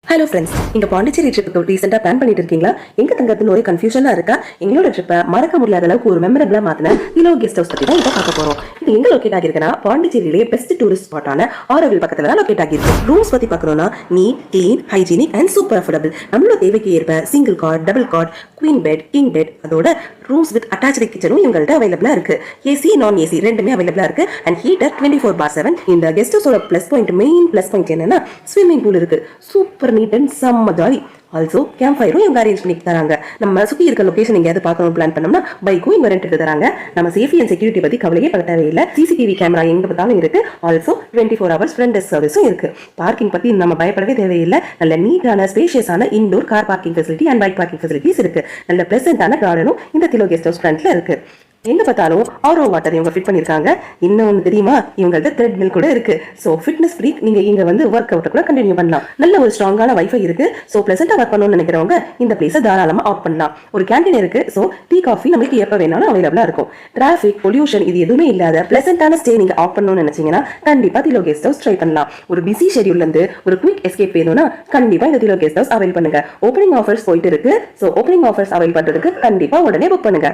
Hello friends, இங்க பாண்டிச்சேரி ட்ரிப்புக்கு ரீசெண்டா பிளான் பண்ணிட்டு இருக்கீங்களா? எங்க தங்கறதுன்னு ஒரு கன்ஃபியூஷனா இருக்கா? எங்களோட ட்ரிப்பை மறக்க முடியாத அளவுக்கு ஒரு மெமரபிளா மாத்தின திலோ கெஸ்ட் ஹவுஸ் பத்தி தான் இப்ப பார்க்க போறோம். இது எங்க லொகேட் ஆகிருக்குன்னா பாண்டிச்சேரியிலேயே பெஸ்ட் டூரிஸ்ட் ஸ்பாட்டான ஆரோவில் பக்கத்துல தான் லொகேட் ஆகிருக்கு. ரூம்ஸ் பத்தி பார்க்கணும்னா neat, clean, hygienic and super affordable. நம்மளோட தேவைக்கு ஏற்ப single cot, double cot, queen bed, king bed, அதோட ரூம்ஸ் வித் அட்டாச்டு கிச்சனும் எங்கள்கிட்ட அவைலபிளா இருக்கு. ஏசி, நான் ஏசி ரெண்டுமே அவைலபிளா இருக்கு. And heater 24/7. இந்த கெஸ்ட் ஹவுஸோட plus point, main plus point என்னன்னா ஸ்விம்மிங் பூல் இருக்கு. சூப்பர் நீட் அண்ட் செம்ம ஜாலி. ஆல்சோ கேம்ப் ஃபயரும் இவங்க அரேஞ்ச் பண்ணி தராங்க. நம்ம சுற்றி இருக்க லொகேஷன் எங்கேயாவது பார்க்கணும் பிளான் பண்ணோம்னா பைக்கும் இவங்க ரெண்ட் தராங்க. நம்ம சேஃப்டி அண்ட் செக்யூரிட்டி பத்தி கவலையே பட தேவையில்லை. சிசிடிவி கேமரா எங்க பார்த்தாலும் இருக்கு. ஆல்சோ 24 hours ஃப்ரண்ட் டெஸ்க் சர்வீஸும் இருக்கு. பார்க்கிங் பத்தி நம்ம பயப்படவே தேவையில்லை. நல்ல நீட்டான ஸ்பேஷியஸான indoor car parking facility and bike parking facilities இருக்கு. நல்ல பிளசன்டான கார்டனும் இந்த திலோ கெஸ்ட் ஹவுஸ் ஃப்ரண்ட்ல இருக்கு. எங்க பார்த்தாலும் ஆரோ வாட்டர் இவங்க ஃபிட் பண்ணிருக்காங்க. இன்னொன்னு தெரியுமா, இவங்கள்ட்ட த்ரெட் மில் கூட இருக்கு. ஸோ ஃபிட்னஸ் ஃப்ரீக், நீங்க இங்க வந்து ஒர்க் அவுட் கூட கண்டினியூ பண்ணலாம். நல்ல ஒரு ஸ்ட்ராங்கான வைஃபை இருக்கு. ஸோ பிளசண்டா ஒர்க் பண்ணணும்னு நினைக்கிறவங்க இந்த பிளேஸை தாராளமா ஆஃப் பண்ணலாம். ஒரு கேண்டீன் இருக்கு. ஸோ டீ காஃபி நமக்கு எப்ப வேணாலும் அவைலபிளா இருக்கும். டிராஃபிக், பொல்யூஷன் இது எதுவுமே இல்லாத பிளசண்டான ஸ்டே நீங்க ஆஃப் பண்ணணும்னு நினைச்சீங்கன்னா கண்டிப்பா திலோ கெஸ்ட் ஹவுஸ் ட்ரை பண்ணலாம். ஒரு பிஸி ஷெட்யூல்ல இருந்து ஒரு குவிக் எஸ்கேப் வேணும்னா கண்டிப்பா இந்த திலோ கெஸ்ட் ஹவுஸ் அவைல் பண்ணுங்க. ஓப்பனிங் ஆஃபர்ஸ் போயிட்டு இருக்கு. ஸோ ஓப்பனிங் ஆஃபர்ஸ் அவைல் பண்றதுக்கு கண்டிப்பா உடனே புக் பண்ணுங்க.